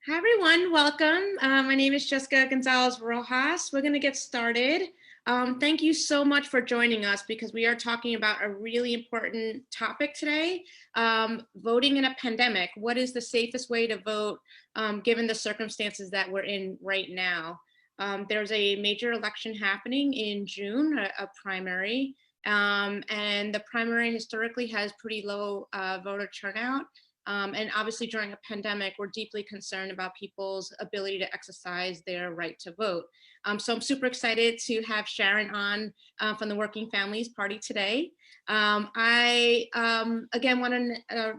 Hi, everyone. Welcome. My name is Jessica Gonzalez-Rojas. We're going to get started. Thank you so much for joining us because we are talking about a really important topic today, voting in a pandemic. What is the safest way to vote given the circumstances that we're in right now? There's a major election happening in June, a primary, and the primary historically has pretty low voter turnout. And obviously during a pandemic, we're deeply concerned about people's ability to exercise their right to vote. So I'm super excited to have Sharon on from the Working Families Party today. I, again, want to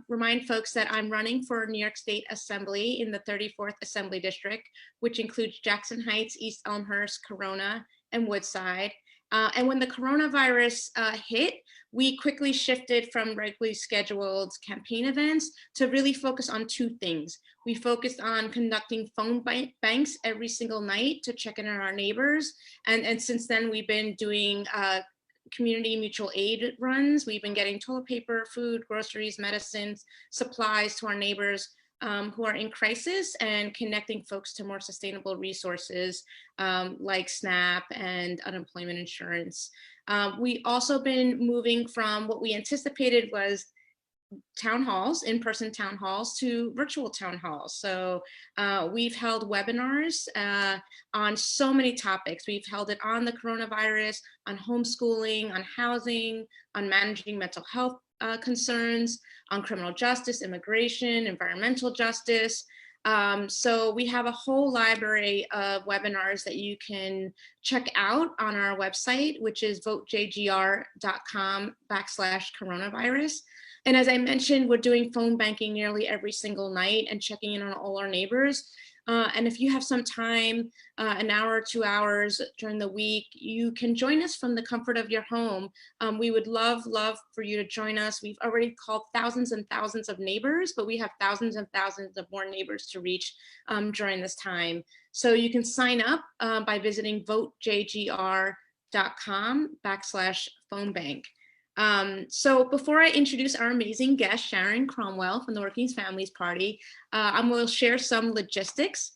remind folks that I'm running for New York State Assembly in the 34th Assembly District, which includes Jackson Heights, East Elmhurst, Corona, and Woodside. And when the coronavirus hit, we quickly shifted from regularly scheduled campaign events to really focus on two things. We focused on conducting phone banks every single night to check in on our neighbors. And since then, we've been doing community mutual aid runs. We've been getting toilet paper, food, groceries, medicines, supplies to our neighbors who are in crisis and connecting folks to more sustainable resources like SNAP and unemployment insurance. We also been moving from what we anticipated was town halls, in-person town halls, to virtual town halls. So we've held webinars on so many topics. We've held it on the coronavirus, on homeschooling, on housing, on managing mental health concerns, on criminal justice, immigration, environmental justice. So we have a whole library of webinars that you can check out on our website, which is votejgr.com/coronavirus. And as I mentioned, we're doing phone banking nearly every single night and checking in on all our neighbors. And if you have some time, an hour or 2 hours during the week, you can join us from the comfort of your home. We would love for you to join us. We've already called thousands and thousands of neighbors, but we have thousands and thousands of more neighbors to reach during this time. So you can sign up by visiting votejgr.com/phone bank. So before I introduce our amazing guest, Sharon Cromwell from the Working Families Party, I'm going to share some logistics.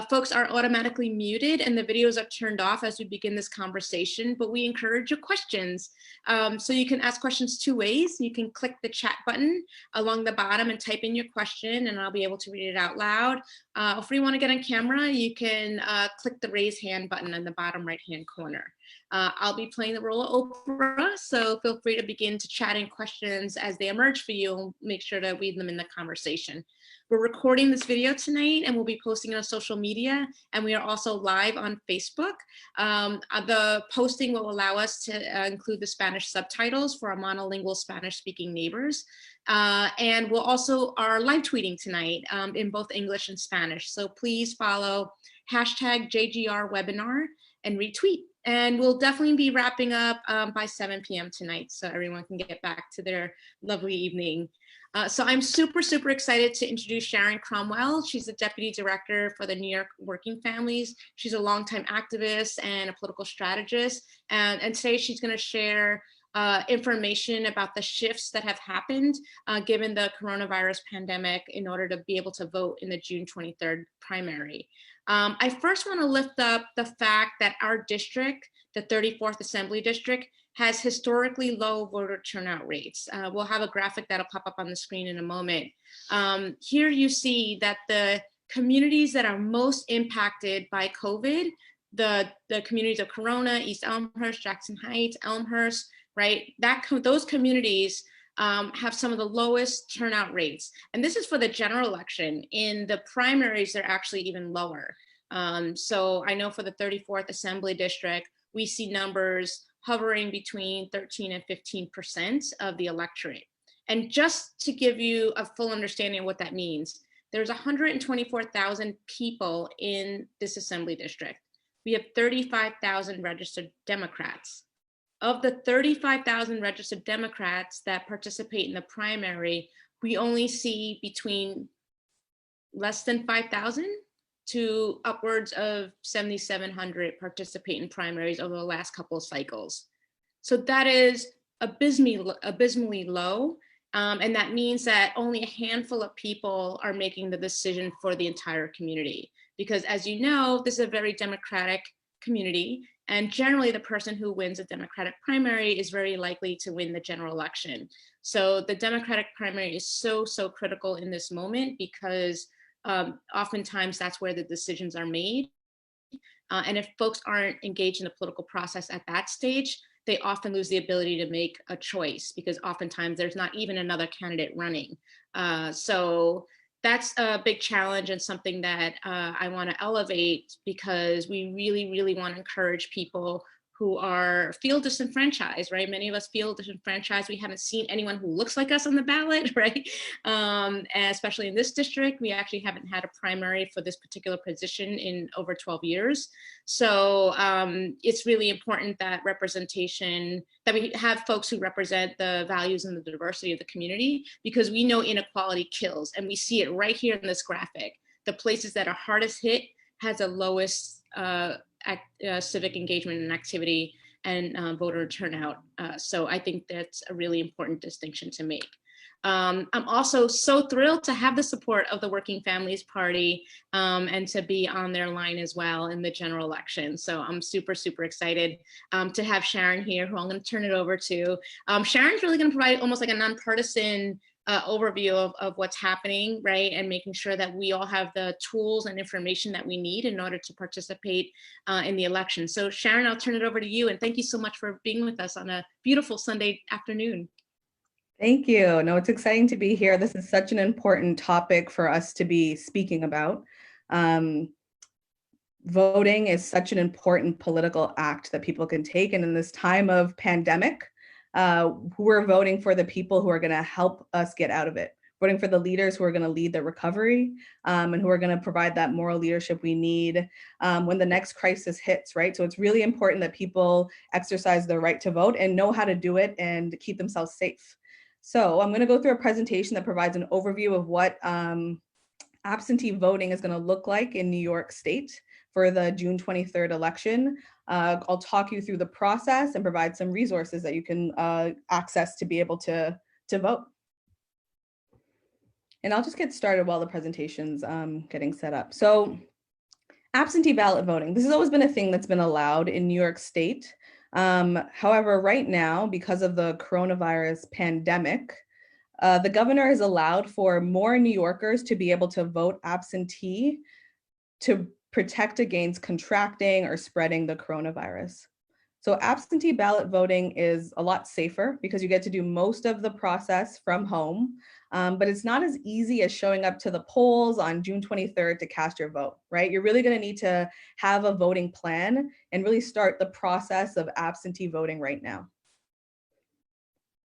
Folks are automatically muted and the videos are turned off as we begin this conversation, but we encourage your questions. So you can ask questions two ways. You can click the chat button along the bottom and type in your question and I'll be able to read it out loud. If you want to get on camera, you can click the raise hand button in the bottom right-hand corner. I'll be playing the role of Oprah, so feel free to begin to chat in questions as they emerge for you and make sure to weave them in the conversation. We're recording this video tonight and we'll be posting it on social media, and we are also live on Facebook. The posting will allow us to include the Spanish subtitles for our monolingual Spanish-speaking neighbors. And we'll also are live tweeting tonight in both English and Spanish. So please follow #JGRwebinar and retweet. And we'll definitely be wrapping up by 7 p.m. tonight so everyone can get back to their lovely evening. So I'm super excited to introduce Sharon Cromwell. She's the Deputy Director for the New York Working Families. She's a longtime activist and a political strategist. And today she's going to share information about the shifts that have happened given the coronavirus pandemic in order to be able to vote in the June 23rd primary. I first want to lift up the fact that our district, the 34th Assembly District, has historically low voter turnout rates. We'll have a graphic that'll pop up on the screen in a moment. Here you see that the communities that are most impacted by COVID, the communities of Corona, East Elmhurst, Jackson Heights, Elmhurst, right? Those communities have some of the lowest turnout rates. And this is for the general election. In the primaries, they're actually even lower. So I know for the 34th Assembly District, we see numbers hovering between 13 and 15% of the electorate. And just to give you a full understanding of what that means, there's 124,000 people in this Assembly District. We have 35,000 registered Democrats. Of the 35,000 registered Democrats that participate in the primary, we only see between less than 5,000 to upwards of 7,700 participate in primaries over the last couple of cycles. So that is abysmally low. And that means that only a handful of people are making the decision for the entire community. Because as you know, this is a very democratic community. And generally the person who wins a Democratic primary is very likely to win the general election. So the Democratic primary is so critical in this moment because oftentimes that's where the decisions are made. And if folks aren't engaged in the political process at that stage, they often lose the ability to make a choice because oftentimes there's not even another candidate running. So that's a big challenge and something that I want to elevate because we really want to encourage people who feel disenfranchised, right? Many of us feel disenfranchised. We haven't seen anyone who looks like us on the ballot, right? And especially in this district, we actually haven't had a primary for this particular position in over 12 years. So it's really important that representation, that we have folks who represent the values and the diversity of the community, because we know inequality kills, and we see it right here in this graphic. The places that are hardest hit has the lowest civic engagement and activity and voter turnout. So I think that's a really important distinction to make. I'm also so thrilled to have the support of the Working Families Party and to be on their line as well in the general election. So I'm super excited to have Sharon here, who I'm going to turn it over to. Sharon's really going to provide almost like a nonpartisan overview of what's happening, right? And making sure that we all have the tools and information that we need in order to participate in the election. So Sharon, I'll turn it over to you. And thank you so much for being with us on a beautiful Sunday afternoon. Thank you. No, it's exciting to be here. This is such an important topic for us to be speaking about. Voting is such an important political act that people can take. And in this time of pandemic, we're voting for the people who are going to help us get out of it, voting for the leaders who are going to lead the recovery and who are going to provide that moral leadership we need when the next crisis hits, right? So it's really important that people exercise their right to vote and know how to do it and keep themselves safe. So I'm going to go through a presentation that provides an overview of what absentee voting is going to look like in New York State for the June 23rd election. I'll talk you through the process and provide some resources that you can access to be able to vote. And I'll just get started while the presentation's getting set up. So absentee ballot voting, this has always been a thing that's been allowed in New York State. However, right now, because of the coronavirus pandemic, the governor has allowed for more New Yorkers to be able to vote absentee to protect against contracting or spreading the coronavirus. So absentee ballot voting is a lot safer because you get to do most of the process from home, but it's not as easy as showing up to the polls on June 23rd to cast your vote, right? You're really going to need to have a voting plan and really start the process of absentee voting right now.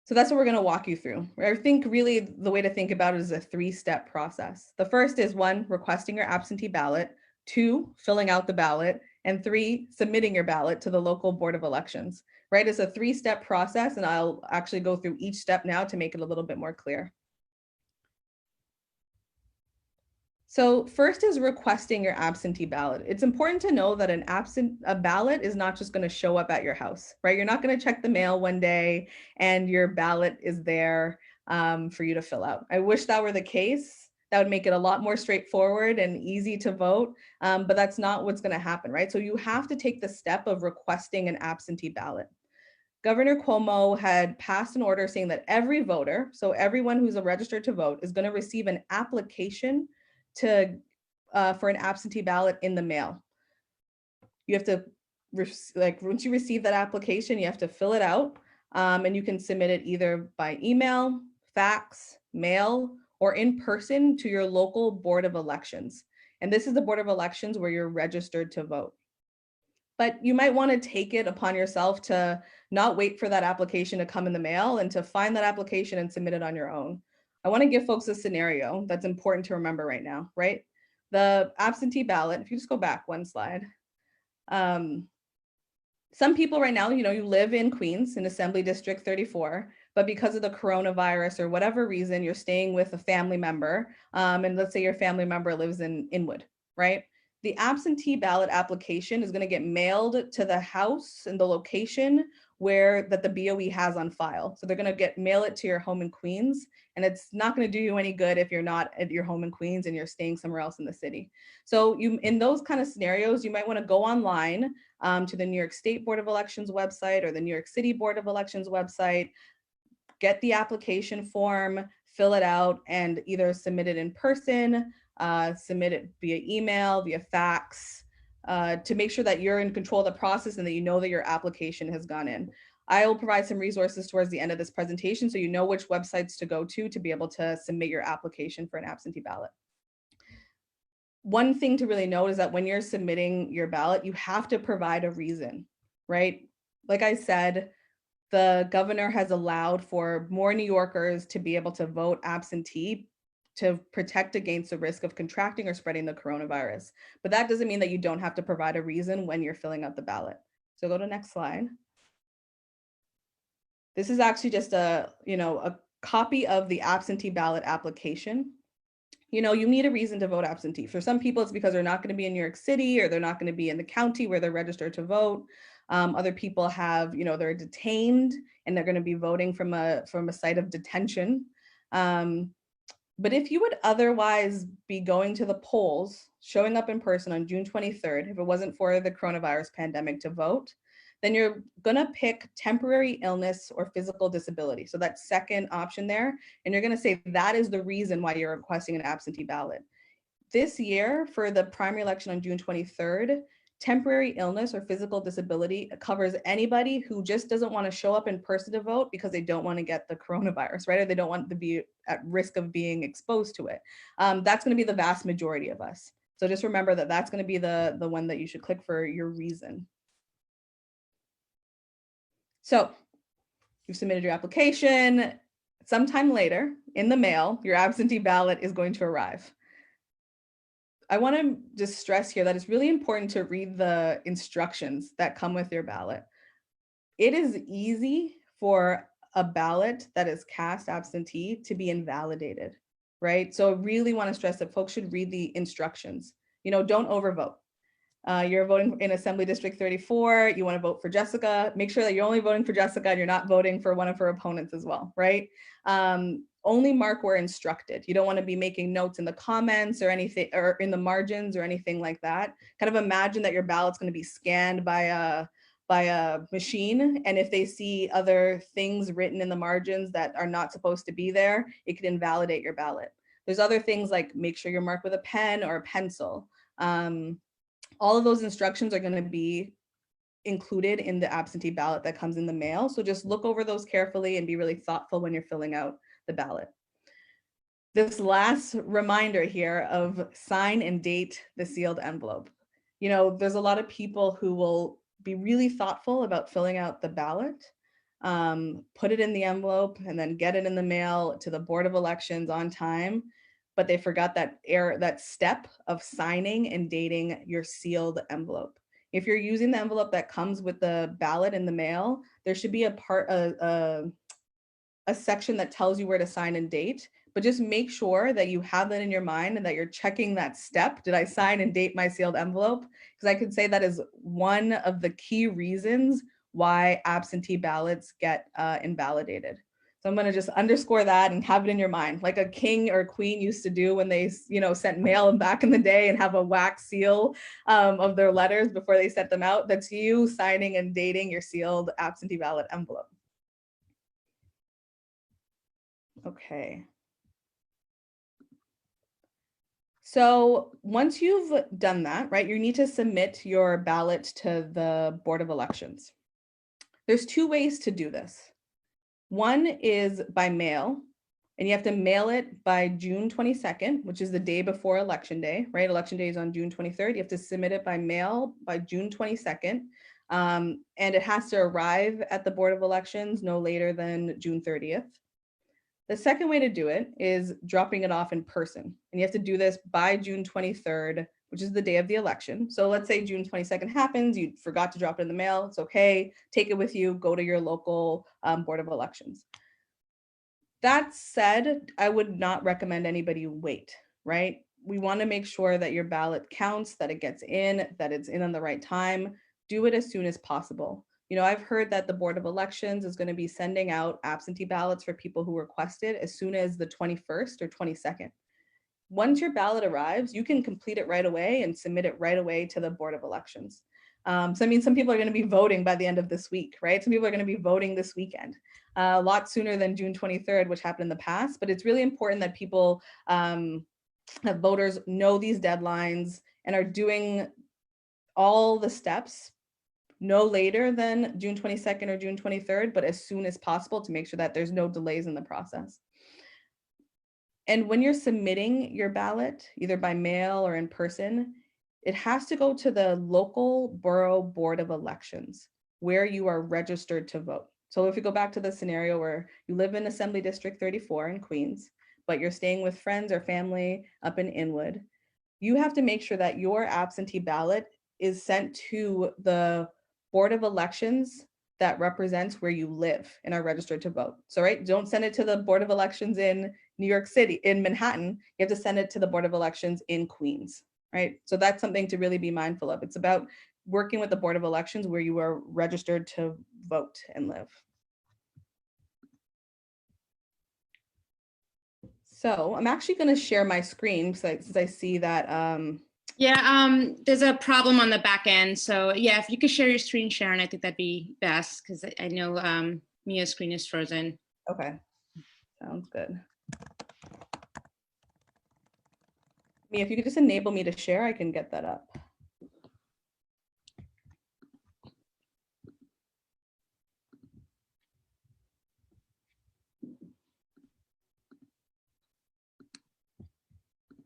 So that's what we're going to walk you through. I think really the way to think about it is a three-step process. The first is 1, requesting your absentee ballot, 2, filling out the ballot, and 3, submitting your ballot to the local board of elections, right? It's a 3-step process, and I'll actually go through each step now to make it a little bit more clear. So first is requesting your absentee ballot. It's important to know that a ballot is not just going to show up at your house, right? You're not going to check the mail one day and your ballot is there for you to fill out. I wish that were the case. That would make it a lot more straightforward and easy to vote, but that's not what's going to happen, right? So you have to take the step of requesting an absentee ballot. Governor Cuomo had passed an order saying that every voter, so everyone who's registered to vote, is going to receive an application for an absentee ballot in the mail. You have to, once you receive that application, you have to fill it out and you can submit it either by email, fax, mail, or in person to your local board of elections. And this is the board of elections where you're registered to vote. But you might want to take it upon yourself to not wait for that application to come in the mail and to find that application and submit it on your own. I want to give folks a scenario that's important to remember right now, right? The absentee ballot, if you just go back one slide. Some people right now, you live in Queens in Assembly District 34, but because of the coronavirus or whatever reason, you're staying with a family member, and let's say your family member lives in Inwood, right? The absentee ballot application is going to get mailed to the house and the location that the BOE has on file. So they're going to mail it to your home in Queens, and it's not going to do you any good if you're not at your home in Queens and you're staying somewhere else in the city. So in those kind of scenarios, you might want to go online to the New York State Board of Elections website or the New York City Board of Elections website, get the application form, fill it out, and either submit it in person, submit it via email, via fax, to make sure that you're in control of the process and that you know that your application has gone in. I will provide some resources towards the end of this presentation so you know which websites to go to be able to submit your application for an absentee ballot. One thing to really note is that when you're submitting your ballot, you have to provide a reason, right? Like I said, the governor has allowed for more New Yorkers to be able to vote absentee to protect against the risk of contracting or spreading the coronavirus. But that doesn't mean that you don't have to provide a reason when you're filling out the ballot. So go to the next slide. This is actually just a copy of the absentee ballot application. You need a reason to vote absentee. For some people, it's because they're not going to be in New York City or they're not going to be in the county where they're registered to vote. Other people have, they're detained and they're going to be voting from a site of detention. But if you would otherwise be going to the polls, showing up in person on June 23rd, if it wasn't for the coronavirus pandemic to vote, then you're going to pick temporary illness or physical disability. So that second option there, and you're going to say that is the reason why you're requesting an absentee ballot. This year, for the primary election on June 23rd, temporary illness or physical disability covers anybody who just doesn't want to show up in person to vote because they don't want to get the coronavirus, right? Or they don't want to be at risk of being exposed to it. That's going to be the vast majority of us. So just remember that that's going to be the one that you should click for your reason. So you've submitted your application. Sometime later in the mail, your absentee ballot is going to arrive. I want to just stress here that it's really important to read the instructions that come with your ballot. It is easy for a ballot that is cast absentee to be invalidated, right? So I really want to stress that folks should read the instructions. Don't overvote. You're voting in Assembly District 34, you want to vote for Jessica, make sure that you're only voting for Jessica and you're not voting for one of her opponents as well, right? Only mark where instructed. You don't want to be making notes in the comments or anything, or in the margins or anything like that. Kind of imagine that your ballot's going to be scanned by a machine, and if they see other things written in the margins that are not supposed to be there, it could invalidate your ballot. There's other things like make sure you're marked with a pen or a pencil. All of those instructions are going to be included in the absentee ballot that comes in the mail. So just look over those carefully and be really thoughtful when you're filling out the ballot. This last reminder here of sign and date the sealed envelope. There's a lot of people who will be really thoughtful about filling out the ballot, put it in the envelope, and then get it in the mail to the Board of Elections on time. But they forgot that step of signing and dating your sealed envelope. If you're using the envelope that comes with the ballot in the mail, there should be a section that tells you where to sign and date, but just make sure that you have that in your mind and that you're checking that step. Did I sign and date my sealed envelope? Because I could say that is one of the key reasons why absentee ballots get invalidated. So I'm going to just underscore that and have it in your mind, like a king or queen used to do when they, sent mail back in the day and have a wax seal of their letters before they sent them out. That's you signing and dating your sealed absentee ballot envelope. Okay. So once you've done that, right, you need to submit your ballot to the Board of Elections. There's two ways to do this. One is by mail, and you have to mail it by June 22nd, which is the day before Election Day, right? Election Day is on June 23rd. You have to submit it by mail by June 22nd, and it has to arrive at the Board of Elections no later than June 30th. The second way to do it is dropping it off in person, and you have to do this by June 23rd, which is the day of the election. So let's say June 22nd happens, you forgot to drop it in the mail, it's okay, take it with you, go to your local Board of Elections. That said, I would not recommend anybody wait, right? We want to make sure that your ballot counts, that it gets in, that it's in on the right time. Do it as soon as possible. I've heard that the Board of Elections is going to be sending out absentee ballots for people who request it as soon as the 21st or 22nd. Once your ballot arrives, you can complete it right away and submit it right away to the Board of Elections. So I mean, some people are going to be voting by the end of this week, right? Some people are going to be voting this weekend, a lot sooner than June 23rd, which happened in the past. But it's really important that people, that voters know these deadlines and are doing all the steps no later than June 22nd or June 23rd, but as soon as possible to make sure that there's no delays in the process. And when you're submitting your ballot, either by mail or in person, it has to go to the local borough board of elections where you are registered to vote. So if you go back to the scenario where you live in Assembly District 34 in Queens, but you're staying with friends or family up in Inwood, you have to make sure that your absentee ballot is sent to the Board of Elections that represents where you live and are registered to vote. So, right, don't send it to the Board of Elections in New York City, in Manhattan. You have to send it to the Board of Elections in Queens, right? So that's something to really be mindful of. It's about working with the Board of Elections where you are registered to vote and live. So I'm actually going to share my screen since I see that. There's a problem on the back end. So yeah, if you could share your screen, Sharon, I think that'd be best because I know Mia's screen is frozen. Okay, sounds good. Mia, if you could just enable me to share, I can get that up.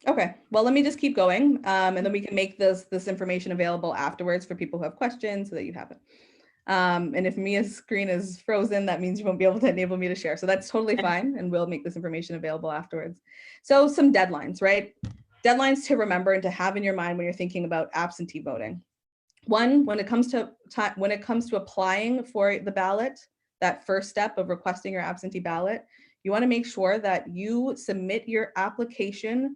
Okay, well, let me just keep going, and then we can make this information available afterwards for people who have questions so that you have it. And if Mia's screen is frozen, that means you won't be able to enable me to share. So that's totally fine, and we'll make this information available afterwards. So some deadlines, right? Deadlines to remember and to have in your mind when you're thinking about absentee voting. One, when it comes to applying for the ballot, that first step of requesting your absentee ballot, you want to make sure that you submit your application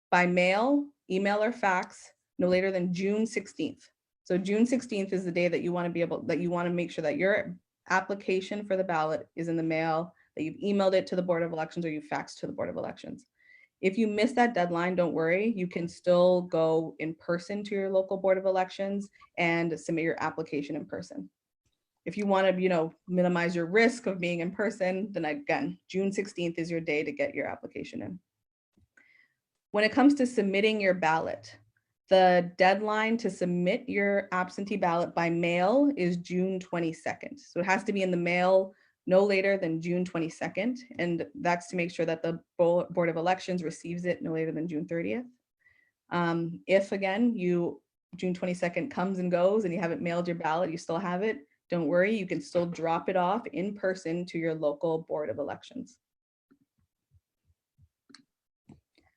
by mail, email, or fax no later than June 16th. So June 16th is the day that you want to make sure that your application for the ballot is in the mail, that you've emailed it to the Board of Elections or you faxed to the Board of Elections. If you miss that deadline, don't worry. You can still go in person to your local Board of Elections and submit your application in person. If you want to, minimize your risk of being in person, then again, June 16th is your day to get your application in. When it comes to submitting your ballot, the deadline to submit your absentee ballot by mail is June 22nd. So it has to be in the mail no later than June 22nd. And that's to make sure that the Board of Elections receives it no later than June 30th. If again, June 22nd comes and goes and you haven't mailed your ballot, you still have it, don't worry, you can still drop it off in person to your local Board of Elections.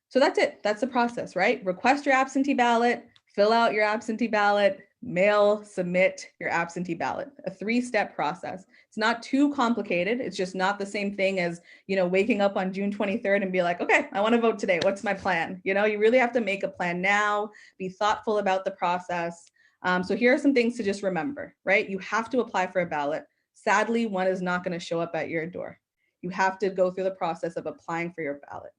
So that's it. That's the process, right? Request your absentee ballot, fill out your absentee ballot, mail, submit your absentee ballot. A 3-step process. It's not too complicated. It's just not the same thing as, waking up on June 23rd and be like, okay, I want to vote today. What's my plan? You really have to make a plan now, be thoughtful about the process. So here are some things to just remember, right? You have to apply for a ballot. Sadly, one is not going to show up at your door. You have to go through the process of applying for your ballot.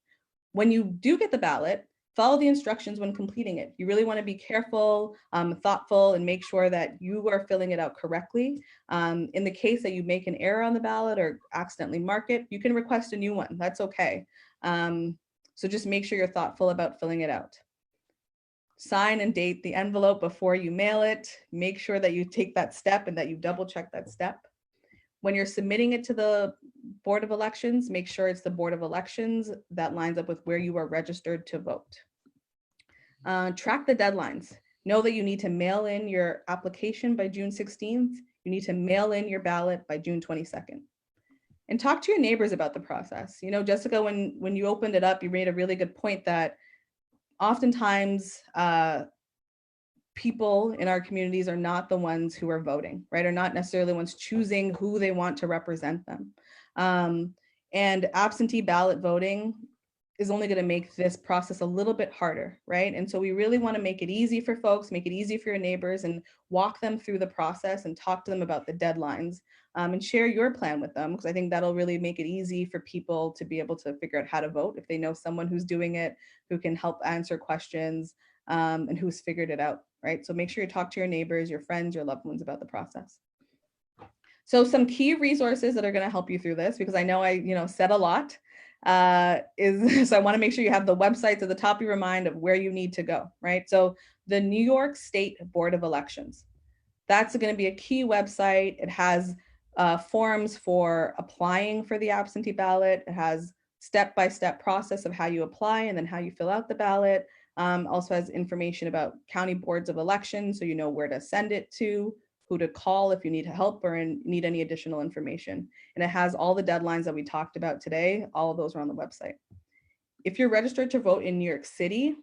When you do get the ballot, follow the instructions when completing it. You really want to be careful, thoughtful, and make sure that you are filling it out correctly. In the case that you make an error on the ballot or accidentally mark it, you can request a new one. That's okay. So just make sure you're thoughtful about filling it out. Sign and date the envelope before you mail it. Make sure that you take that step and that you double check that step. When you're submitting it to the Board of Elections, make sure it's the Board of Elections that lines up with where you are registered to vote. Track the deadlines. Know that you need to mail in your application by June 16th. You need to mail in your ballot by June 22nd. And talk to your neighbors about the process. Jessica, when you opened it up, you made a really good point that oftentimes people in our communities are not the ones who are voting, right? Are not necessarily the ones choosing who they want to represent them. And absentee ballot voting is only going to make this process a little bit harder, right? And so we really want to make it easy for folks, make it easy for your neighbors, and walk them through the process and talk to them about the deadlines, and share your plan with them, because I think that'll really make it easy for people to be able to figure out how to vote if they know someone who's doing it, who can help answer questions, and who's figured it out, right? So make sure you talk to your neighbors, your friends, your loved ones about the process. So some key resources that are going to help you through this, because I know I said a lot, is so I want to make sure you have the websites at the top of your mind of where you need to go, right? So the New York State Board of Elections, that's going to be a key website. It has forms for applying for the absentee ballot. It has step-by-step process of how you apply and then how you fill out the ballot. Also has information about county boards of elections, so you know where to send it to, who to call if you need help or need any additional information. And it has all the deadlines that we talked about today. All of those are on the website. If you're registered to vote in New York City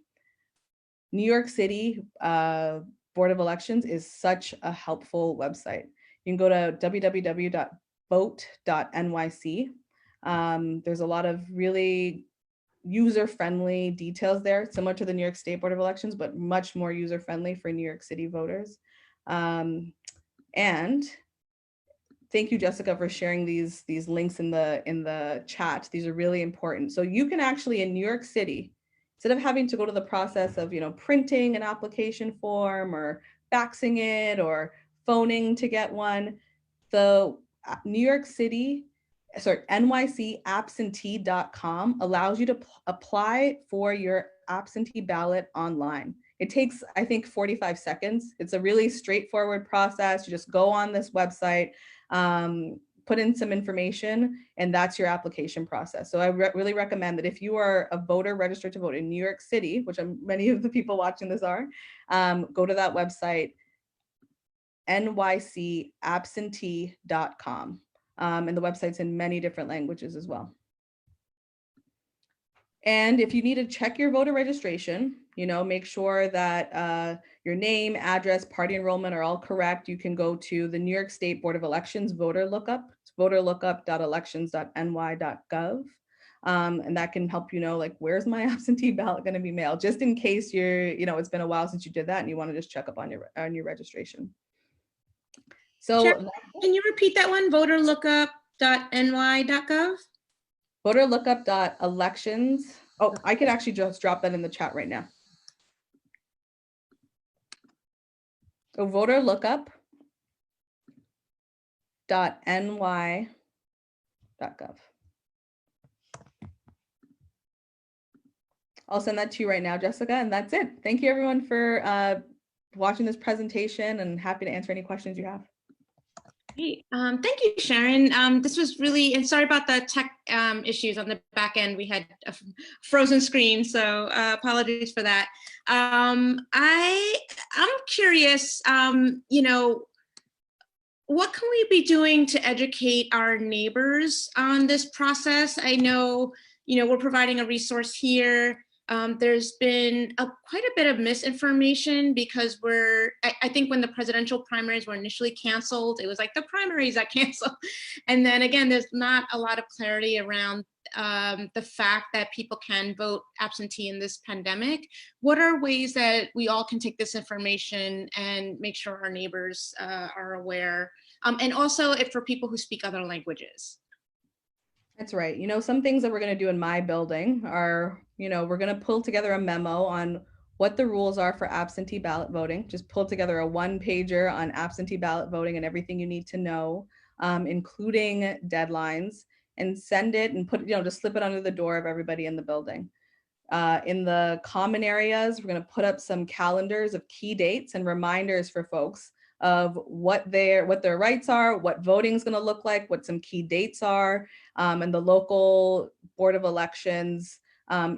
Board of Elections is such a helpful website. You can go to www.vote.nyc. There's a lot of really user-friendly details there, similar to the New York State Board of Elections, but much more user-friendly for New York City voters. And thank you, Jessica, for sharing these links in the chat. These are really important. So you can actually, in New York City, instead of having to go to the process of printing an application form or faxing it or phoning to get one, the NYCabsentee.com allows you to apply for your absentee ballot online. It takes, I think, 45 seconds. It's a really straightforward process. You just go on this website, put in some information, and that's your application process. So I really recommend that if you are a voter registered to vote in New York City, which many of the people watching this are, go to that website, nycabsentee.com. And the website's in many different languages as well. And if you need to check your voter registration, make sure that your name, address, party enrollment are all correct. You can go to the New York State Board of Elections voter lookup. It's voterlookup.elections.ny.gov. And that can help like, where's my absentee ballot going to be mailed? Just in case it's been a while since you did that and you want to just check up on your registration. So Sharon, can you repeat that one? Voterlookup.ny.gov? Voterlookup.elections. Oh, I could actually just drop that in the chat right now. So voterlookup.ny.gov. I'll send that to you right now, Jessica, and that's it. Thank you everyone for watching this presentation, and happy to answer any questions you have. Great. Thank you, Sharon. This was really, and sorry about the tech issues on the back end. We had a frozen screen, so apologies for that. I'm curious, what can we be doing to educate our neighbors on this process? I know, we're providing a resource here. There's been quite a bit of misinformation because I think when the presidential primaries were initially canceled, it was like the primaries that canceled. And then again, there's not a lot of clarity around the fact that people can vote absentee in this pandemic. What are ways that we all can take this information and make sure our neighbors are aware? And also for people who speak other languages. That's right. Some things that we're going to do in my building are, we're going to pull together a memo on what the rules are for absentee ballot voting. Just pull together a one-pager on absentee ballot voting and everything you need to know, including deadlines, and send it and put, just slip it under the door of everybody in the building. In the common areas, we're going to put up some calendars of key dates and reminders for folks of what their rights are, what voting is going to look like, what some key dates are, and the local Board of Elections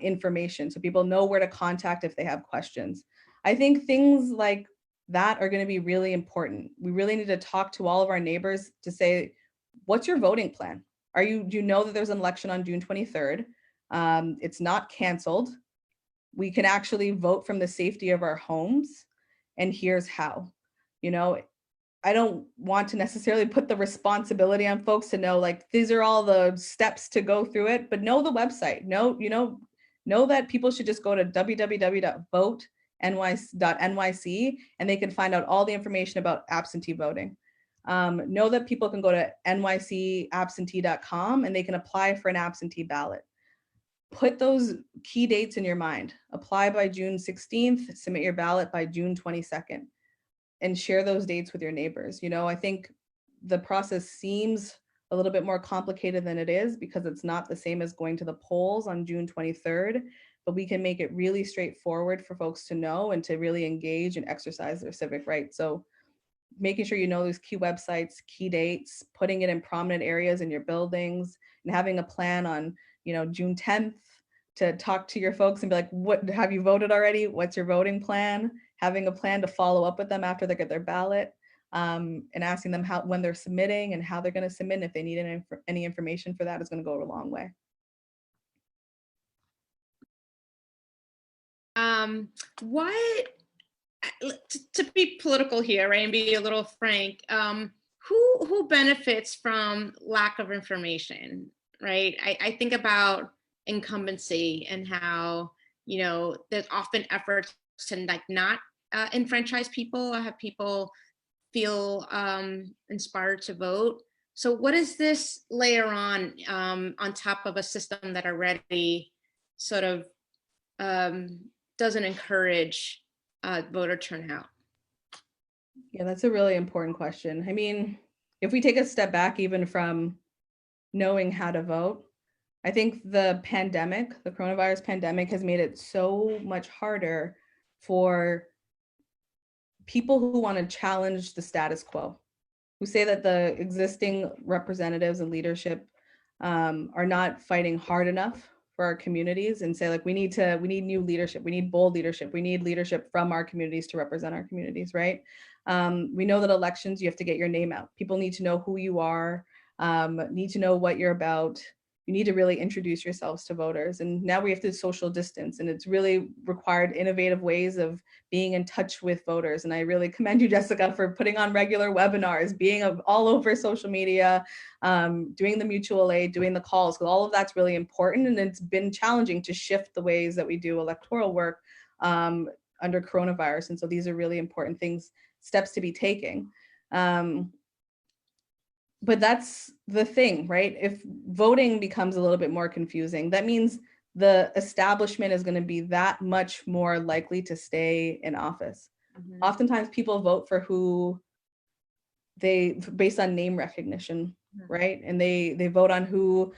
information, so people know where to contact if they have questions. I think things like that are going to be really important. We really need to talk to all of our neighbors to say, what's your voting plan? Do you know that there's an election on June 23rd? It's not canceled. We can actually vote from the safety of our homes, and here's how. I don't want to necessarily put the responsibility on folks to know, like, these are all the steps to go through it, but know the website, know know that people should just go to www.vote.nyc and they can find out all the information about absentee voting. Know that people can go to nycabsentee.com and they can apply for an absentee ballot. Put those key dates in your mind. Apply by June 16th, submit your ballot by June 22nd, and share those dates with your neighbors. You know, I think the process seems a little bit more complicated than it is because it's not the same as going to the polls on June 23rd, but we can make it really straightforward for folks to know and to really engage and exercise their civic rights. So making sure you know those key websites, key dates, putting it in prominent areas in your buildings, and having a plan on, you know, June 10th to talk to your folks and be like, what, have you voted already? What's your voting plan? Having a plan to follow up with them after they get their ballot, and asking them how, when they're submitting and how they're going to submit. And if they need any information for that, is going to go a long way. What, to be political here, right, and be a little frank, who benefits from lack of information, right? I think about incumbency and how, you know, there's often efforts to like not enfranchise people or have people feel inspired to vote. So what does this layer on top of a system that already sort of doesn't encourage voter turnout? Yeah, that's a really important question. I mean, if we take a step back even from knowing how to vote, I think the pandemic, the coronavirus pandemic, has made it so much harder for people who want to challenge the status quo, who say that the existing representatives and leadership are not fighting hard enough for our communities, and say like we need new leadership, we need bold leadership, we need leadership from our communities to represent our communities, right? We know that elections, you have to get your name out. People need to know who you are, need to know what you're about. You need to really introduce yourselves to voters. And now we have to social distance, and it's really required innovative ways of being in touch with voters. And I really commend you, Jessica, for putting on regular webinars, being all over social media, doing the mutual aid, doing the calls, because all of that's really important. And it's been challenging to shift the ways that we do electoral work under coronavirus. And so these are really important things, steps to be taking. But that's the thing, right? If voting becomes a little bit more confusing, that means the establishment is going to be that much more likely to stay in office. Mm-hmm. Oftentimes people vote for who based on name recognition, mm-hmm. right? And they vote on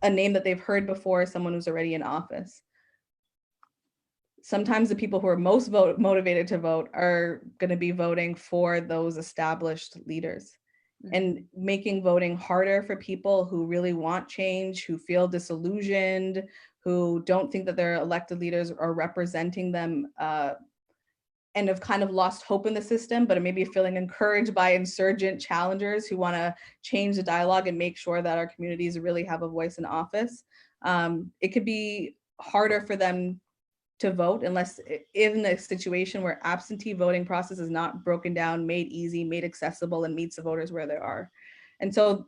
a name that they've heard before, someone who's already in office. Sometimes the people who are most motivated to vote are going to be voting for those established leaders. And making voting harder for people who really want change, who feel disillusioned, who don't think that their elected leaders are representing them, and have kind of lost hope in the system, but are maybe feeling encouraged by insurgent challengers who want to change the dialogue and make sure that our communities really have a voice in office. It could be harder for them to vote unless in a situation where absentee voting process is not broken down, made easy, made accessible, and meets the voters where they are. And so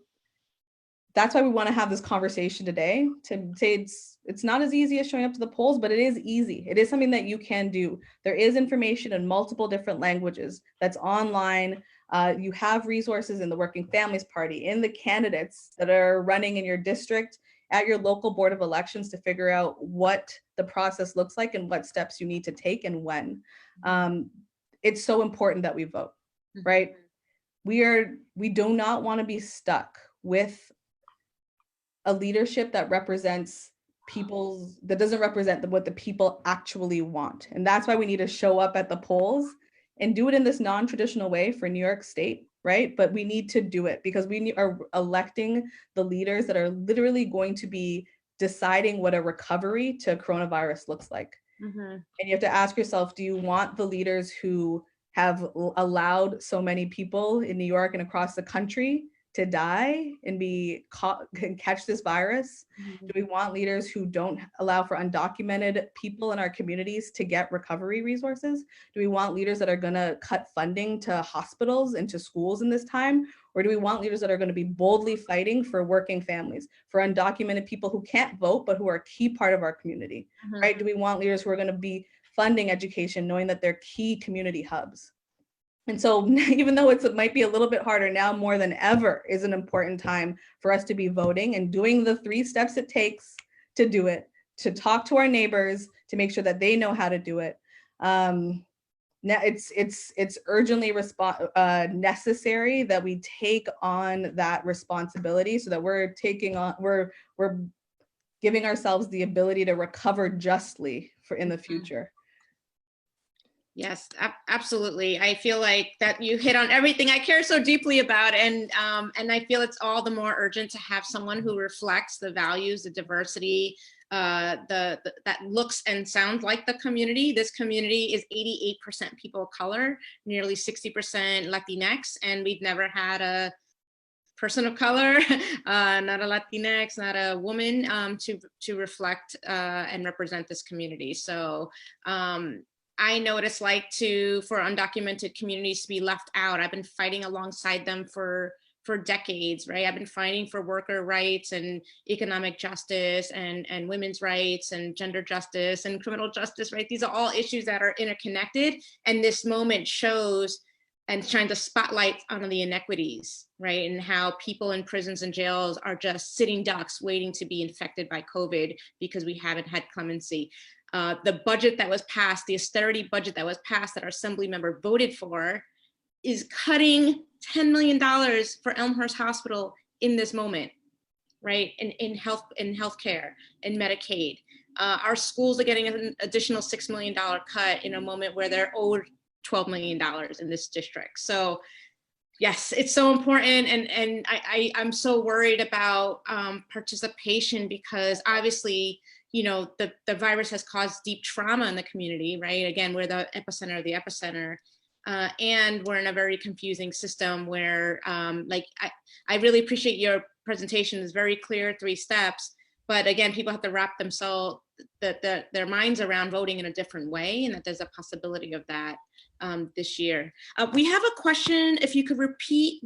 that's why we want to have this conversation today, to say it's not as easy as showing up to the polls, but it is easy. It is something that you can do. There is information in multiple different languages that's online. You have resources in the Working Families Party, in the candidates that are running in your district, at your local board of elections, to figure out what the process looks like and what steps you need to take and when. It's so important that we vote, right? We do not want to be stuck with a leadership that doesn't represent what the people actually want. And that's why we need to show up at the polls and do it in this non-traditional way for New York State, right? But we need to do it because we are electing the leaders that are literally going to be deciding what a recovery to coronavirus looks like. Mm-hmm. And you have to ask yourself, do you want the leaders who have allowed so many people in New York and across the country to die and be caught and catch this virus? Do we want leaders who don't allow for undocumented people in our communities to get recovery resources? Do we want leaders that are going to cut funding to hospitals and to schools in this time? Or do we want leaders that are going to be boldly fighting for working families, for undocumented people who can't vote, but who are a key part of our community, right? Do we want leaders who are going to be funding education, knowing that they're key community hubs? And so even though it might be a little bit harder now, more than ever is an important time for us to be voting and doing the 3 steps it takes to do it, to talk to our neighbors, to make sure that they know how to do it. Now it's urgently necessary that we take on that responsibility so that we're giving ourselves the ability to recover justly in the future. Yes, absolutely. I feel like that you hit on everything I care so deeply about, and I feel it's all the more urgent to have someone who reflects the values, the diversity, that looks and sounds like the community. This community is 88% people of color, nearly 60% Latinx, and we've never had a person of color, not a Latinx, not a woman, to reflect and represent this community. So. I know what it's like for undocumented communities to be left out. I've been fighting alongside them for decades, right? I've been fighting for worker rights and economic justice and women's rights and gender justice and criminal justice, right? These are all issues that are interconnected. And this moment shows and shines a spotlight on the inequities, right? And how people in prisons and jails are just sitting ducks waiting to be infected by COVID because we haven't had clemency. The budget that was passed, the austerity budget that was passed that our assembly member voted for, is cutting $10 million for Elmhurst Hospital in this moment, right? In healthcare, in Medicaid. Our schools are getting an additional $6 million cut in a moment where they're owed $12 million in this district. So yes, it's so important. And I'm so worried about participation because obviously, the virus has caused deep trauma in the community, right? Again, we're the epicenter of the epicenter. And we're in a very confusing system where, I really appreciate your presentation. It's very clear, 3 steps. But again, people have to wrap their minds around voting in a different way, and that there's a possibility of that this year. We have a question. If you could repeat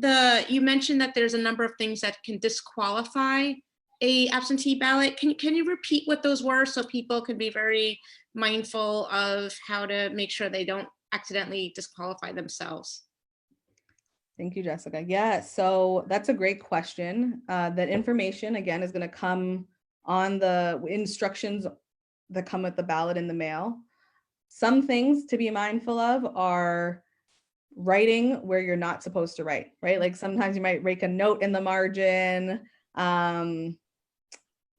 you mentioned that there's a number of things that can disqualify a absentee ballot. Can you repeat what those were so people can be very mindful of how to make sure they don't accidentally disqualify themselves? Thank you, Jessica. Yeah, so that's a great question. That information, again, is going to come on the instructions that come with the ballot in the mail. Some things to be mindful of are writing where you're not supposed to write, right? Like sometimes you might make a note in the margin,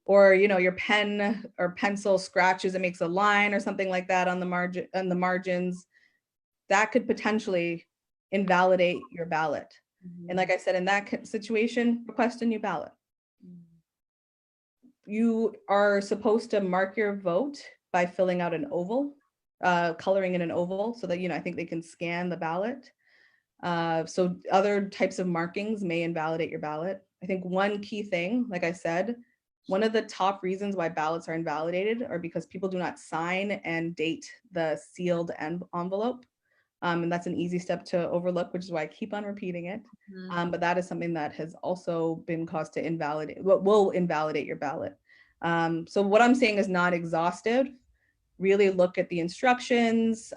or your pen or pencil scratches and makes a line or something like that on the margins. That could potentially invalidate your ballot. And like I said, in that situation, request a new ballot. You are supposed to mark your vote by filling out an oval, coloring in an oval so that, I think they can scan the ballot. So other types of markings may invalidate your ballot. I think one key thing, like I said, one of the top reasons why ballots are invalidated are because people do not sign and date the sealed envelope. And that's an easy step to overlook, which is why I keep on repeating it. But that is something that has also been caused to will invalidate your ballot. So what I'm saying is not exhaustive. Really look at the instructions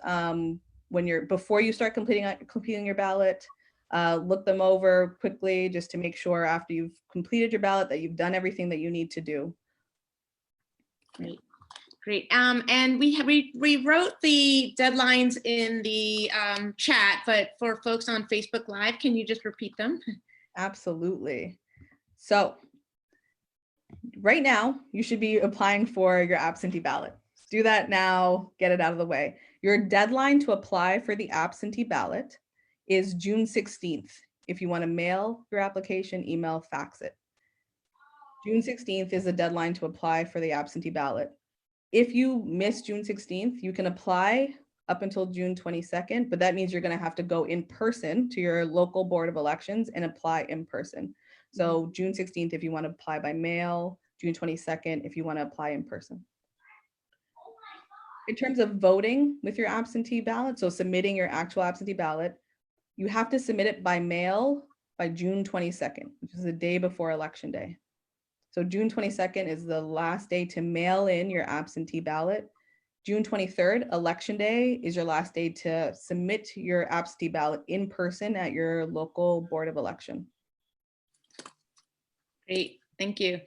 before you start completing your ballot. Look them over quickly just to make sure after you've completed your ballot that you've done everything that you need to do. Great. And we wrote the deadlines in the chat, but for folks on Facebook Live, can you just repeat them? Absolutely. So right now, you should be applying for your absentee ballot. Do that now, get it out of the way. Your deadline to apply for the absentee ballot is June 16th. If you want to mail your application, email, fax it. June 16th is the deadline to apply for the absentee ballot. If you miss June 16th, you can apply up until June 22nd, but that means you're going to have to go in person to your local board of elections and apply in person. So June 16th, if you want to apply by mail, June 22nd, if you want to apply in person. In terms of voting with your absentee ballot, so submitting your actual absentee ballot, you have to submit it by mail by June 22nd, which is the day before Election Day. So June 22nd is the last day to mail in your absentee ballot. June 23rd, Election Day, is your last day to submit your absentee ballot in person at your local Board of Election. Great, thank you.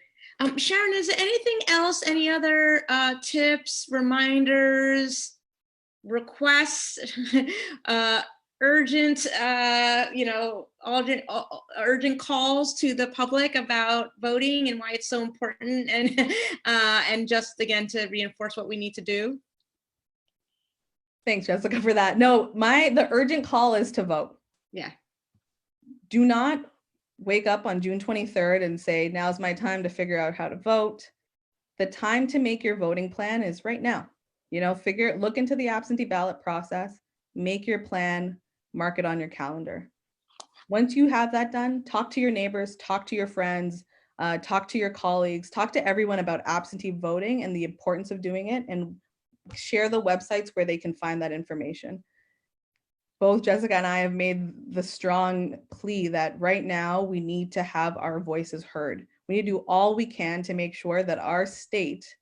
Sharon, is there anything else, any other tips, reminders, requests, urgent, urgent calls to the public about voting and why it's so important, and just again to reinforce what we need to do? Thanks, Jessica, for that. No, the urgent call is to vote. Yeah. Do not wake up on June 23rd and say, now's my time to figure out how to vote. The time to make your voting plan is right now. Look into the absentee ballot process, make your plan, mark it on your calendar. Once you have that done, talk to your neighbors, talk to your friends, talk to your colleagues, talk to everyone about absentee voting and the importance of doing it, and share the websites where they can find that information. Both Jessica and I have made the strong plea that right now we need to have our voices heard. We need to do all we can to make sure that our state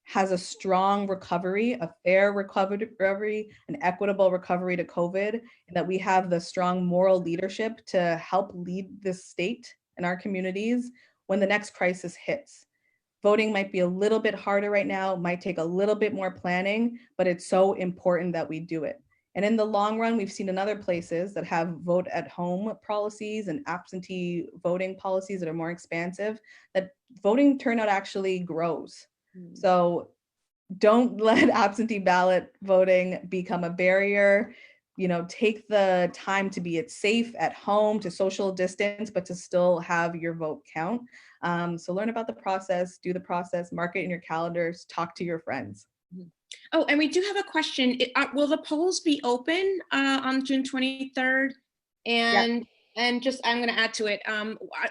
has a strong recovery, a fair recovery, an equitable recovery to COVID, and that we have the strong moral leadership to help lead this state and our communities when the next crisis hits. Voting might be a little bit harder right now, might take a little bit more planning, but it's so important that we do it. And in the long run, we've seen in other places that have vote at home policies and absentee voting policies that are more expansive, that voting turnout actually grows. So don't let absentee ballot voting become a barrier. Take the time to be safe at home, to social distance, but to still have your vote count. So learn about the process, do the process, mark it in your calendars, talk to your friends. Oh, and we do have a question. Will the polls be open on June 23rd? And just, I'm going to add to it.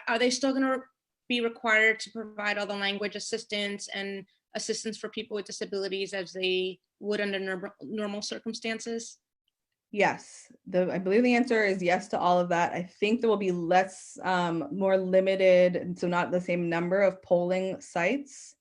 Are they still going to be required to provide all the language assistance and assistance for people with disabilities as they would under normal circumstances? Yes, I believe the answer is yes to all of that. I think there will be less, more limited, so not the same number of polling sites.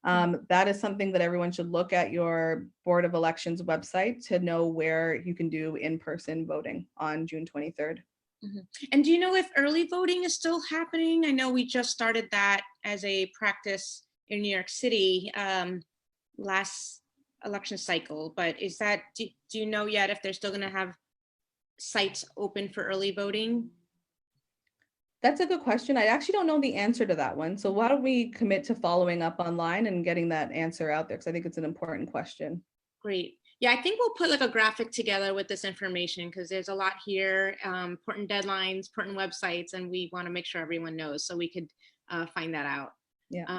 That is something that everyone should look at your Board of Elections website to know where you can do in-person voting on June 23rd. Mm-hmm. And do you know if early voting is still happening? I know we just started that as a practice in New York City last election cycle, but is that, do you know yet if they're still going to have sites open for early voting? That's a good question. I actually don't know the answer to that one. So why don't we commit to following up online and getting that answer out there? Because I think it's an important question. Great. Yeah, I think we'll put like a graphic together with this information because there's a lot here, important deadlines, important websites, and we want to make sure everyone knows so we could find that out. Yeah.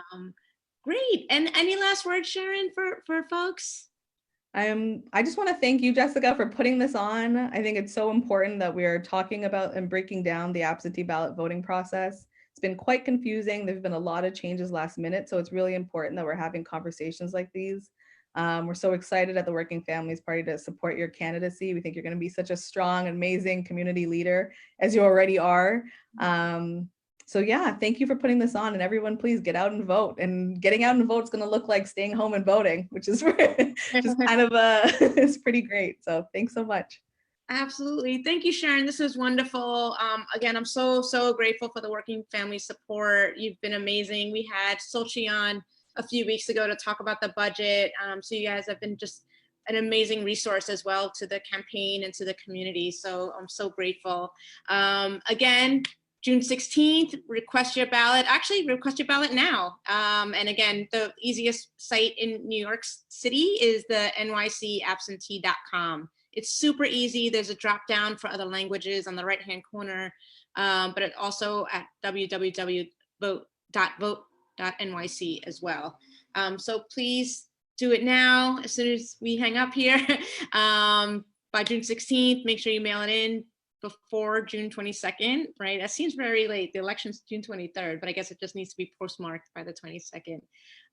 Great. And any last words, Sharon, for folks? I just want to thank you, Jessica, for putting this on. I think it's so important that we are talking about and breaking down the absentee ballot voting process. It's been quite confusing. There's been a lot of changes last minute, so it's really important that we're having conversations like these. We're so excited at the Working Families Party to support your candidacy. We think you're going to be such a strong, amazing community leader, as you already are. So yeah, thank you for putting this on, and everyone please get out and vote. And getting out and vote is going to look like staying home and voting, which is just kind of it's pretty great. So thanks so much. Absolutely. Thank you, Sharon. This is wonderful. Again, I'm so grateful for the Working Family support. You've been amazing. We had Sochi on a few weeks ago to talk about the budget. So you guys have been just an amazing resource as well to the campaign and to the community. So I'm so grateful. Again, June 16th, request your ballot. Actually, request your ballot now. And again, the easiest site in New York City is the nycabsentee.com. It's super easy. There's a drop down for other languages on the right-hand corner, but it also at www.vote.nyc as well. So please do it now as soon as we hang up here. By June 16th, make sure you mail it in. before June 22nd, right? That seems very late. The election's June 23rd, but I guess it just needs to be postmarked by the 22nd.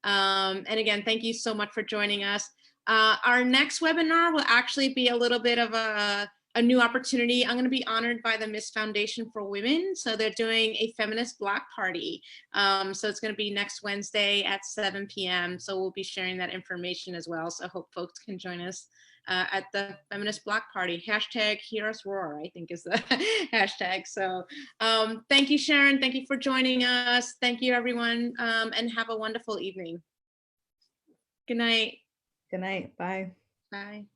And again, thank you so much for joining us. Our next webinar will actually be a little bit of a new opportunity. I'm going to be honored by the Miss Foundation for Women. So they're doing a feminist block party. So it's going to be next Wednesday at 7 p.m. So we'll be sharing that information as well. So I hope folks can join us at the feminist block party. Hashtag Heroes Roar, I think is the hashtag. So thank you, Sharon. Thank you for joining us. Thank you, everyone. And have a wonderful evening. Good night. Good night. Bye. Bye.